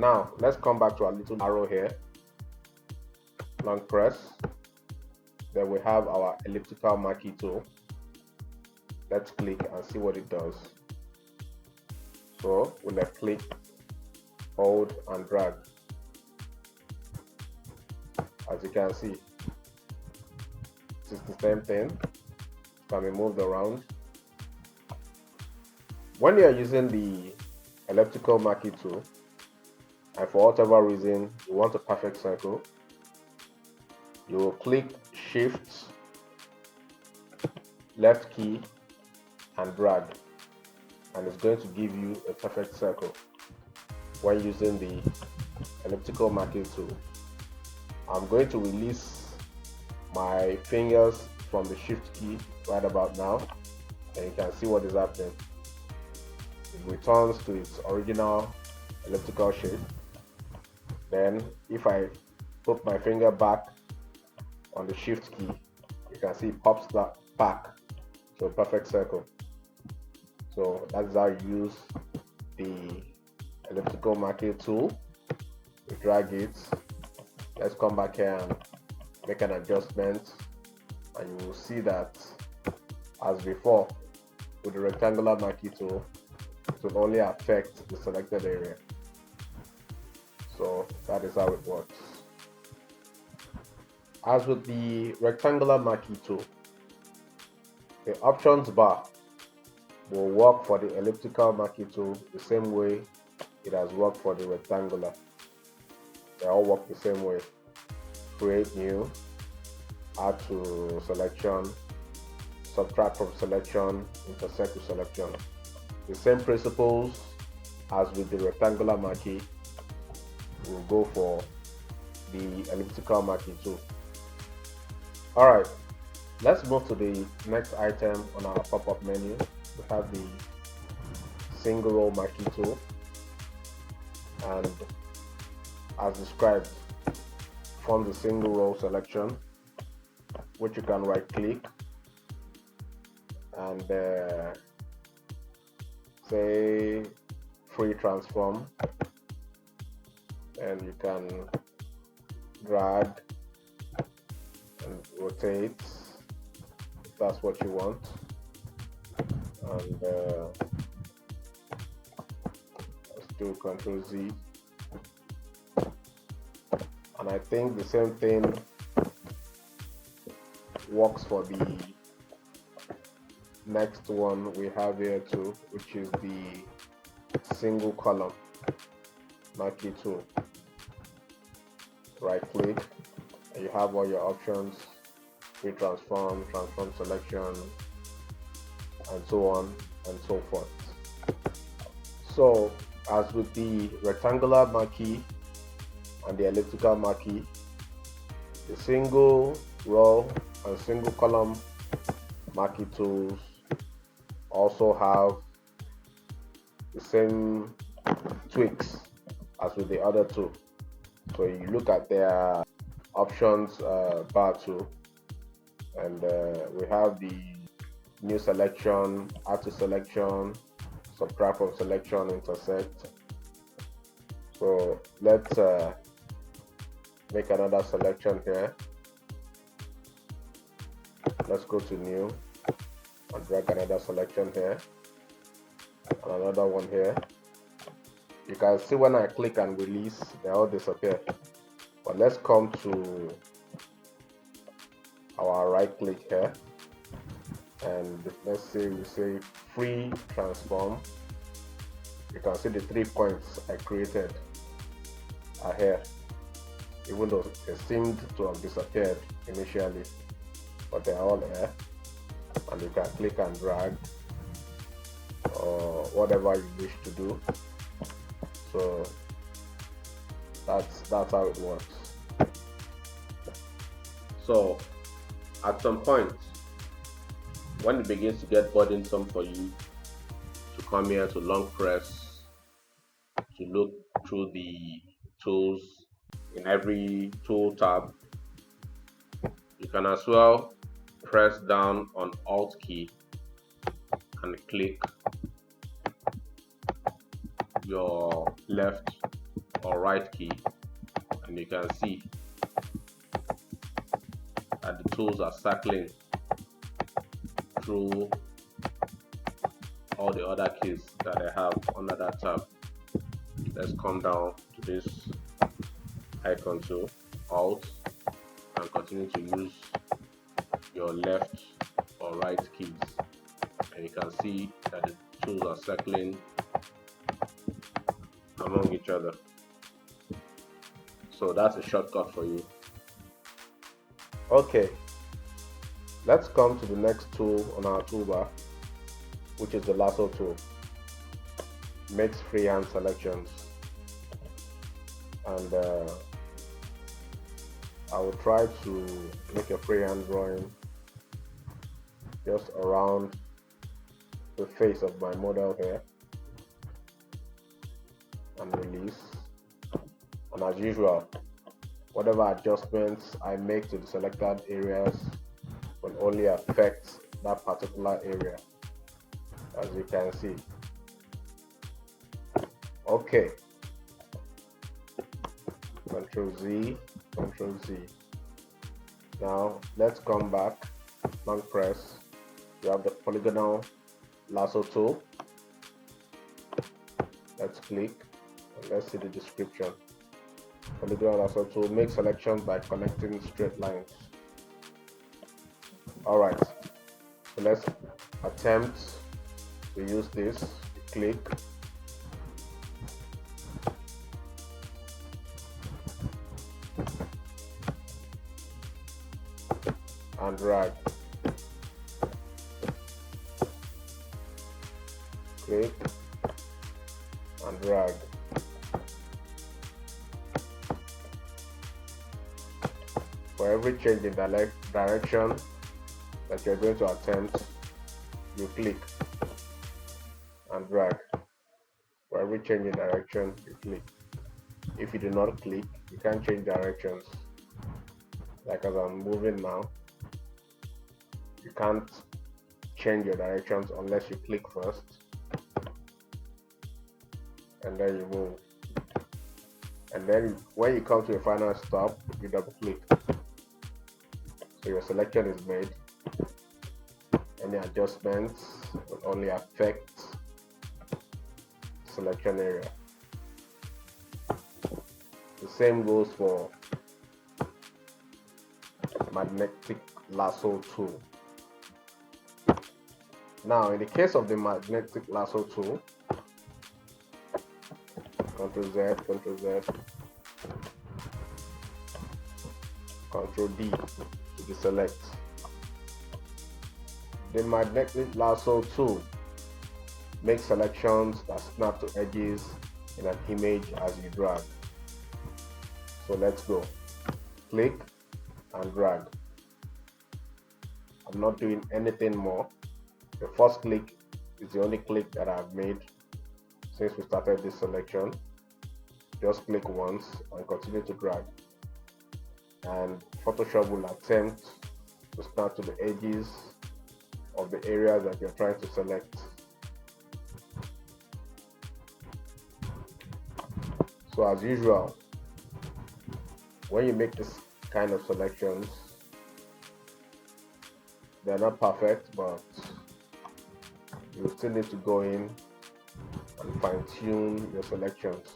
Now let's come back to our little arrow here, long press. Then we have our elliptical marquee tool. Let's click and see what it does. So we'll left click, hold and drag. As you can see, it's the same thing. It can be moved around. When you are using the elliptical marquee tool, and for whatever reason you want a perfect circle, you will click Shift, left key and drag, and it's going to give you a perfect circle when using the elliptical marquee tool. I'm going to release my fingers from the Shift key right about now, and you can see what is happening. It returns to its original elliptical shape. Then if I put my finger back on the Shift key, you can see it pops that back to a perfect circle. So that's how you use the elliptical marquee tool. You drag it. Let's come back here and make an adjustment, and you will see that as before with the rectangular marquee tool, it will only affect the selected area. So that is how it works. As with the rectangular marquee tool, the options bar will work for the elliptical marquee tool the same way it has worked for the rectangular. They all work the same way. Create new, add to selection, subtract from selection, intersect with selection. The same principles as with the rectangular marquee will go for the elliptical marquee tool. Alright, let's move to the next item on our pop-up menu. We have the single row marquee tool, and as described, forms a single row selection which you can right click and say free transform, and you can drag and rotate if that's what you want, and let's do Ctrl Z, and I think the same thing works for the next one we have here too, which is the single column marquee tool. Right click and you have all your options, free transform, transform selection, and so on and so forth. So as with the rectangular marquee and the elliptical marquee, the single row and single column marquee tools also have the same tweaks as with the other two. So you look at their options bar too, and we have the new selection, add to selection, subtract from selection, intersect. So let's make another selection here. Let's go to new and drag another selection here and another one here. You can see when I click and release, they all disappear. But let's come to our right click here, and let's say we say free transform. You can see the 3 points I created are here, even though they seemed to have disappeared initially, but they're all here, and you can click and drag or whatever you wish to do. So that's how it works. So at some point, when it begins to get burdensome for you to come here to long press, to look through the tools in every tool tab, you can as well press down on Alt key and click your left or right key, and you can see that the tools are circling through all the other keys that I have under that tab. Let's come down to this icon tool, Alt, and continue to use your left or right keys, and you can see that the tools are circling among each other. So that's a shortcut for you. Okay, let's come to the next tool on our toolbar, which is the lasso tool. Makes freehand selections, and I will try to make a freehand drawing just around the face of my model here, and release. And as usual, whatever adjustments I make to the selected areas will only affect that particular area, as you can see. Okay, Control Z, Control Z. Now let's come back, long press. You have the polygonal lasso tool. Let's click and let's see the description. Polygonal lasso tool makes selections by connecting straight lines. Alright, so let's attempt to use this. Click and drag. Click and drag. For every change in direction that you're going to attempt, you click and drag. For every change in direction, you click. If you do not click, you can't change directions. Like as I'm moving now, you can't change your directions unless you click first, and then you move. And then when you come to a final stop, you double click. So your selection is made. Any adjustments will only affect selection area. The same goes for magnetic lasso tool. Now in the case of the magnetic lasso tool, Ctrl Z, Ctrl Z, Ctrl D to deselect. The magnetic lasso tool makes selections that snap to edges in an image as you drag. So let's go. Click and drag. I'm not doing anything more. The first click is the only click that I've made since we started this selection. Just click once and continue to drag. And Photoshop will attempt to snap to the edges of the areas that you're trying to select. So as usual, when you make this kind of selections, they're not perfect, but you still need to go in and fine-tune your selections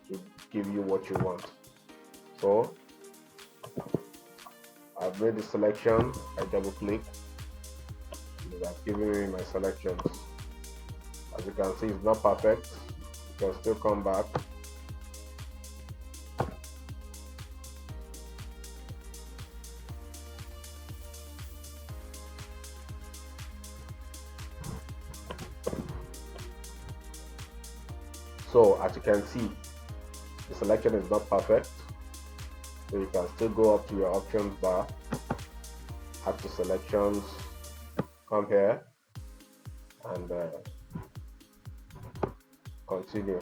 to give you what you want. So I've made the selection, I double click, and that's giving me my selections. As you can see, it's not perfect. You can still come back. So as you can see, the selection is not perfect. So you can still go up to your options bar, add to selections, come here, and continue.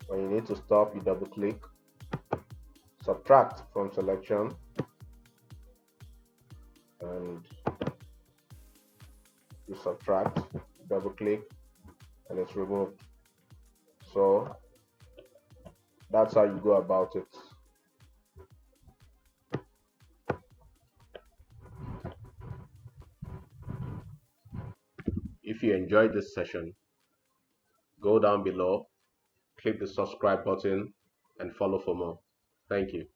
When you need to stop, you double click, subtract from selection, and you subtract, double click, and it's removed. So that's how you go about it. If you enjoyed this session, go down below, click the subscribe button, and follow for more. Thank you.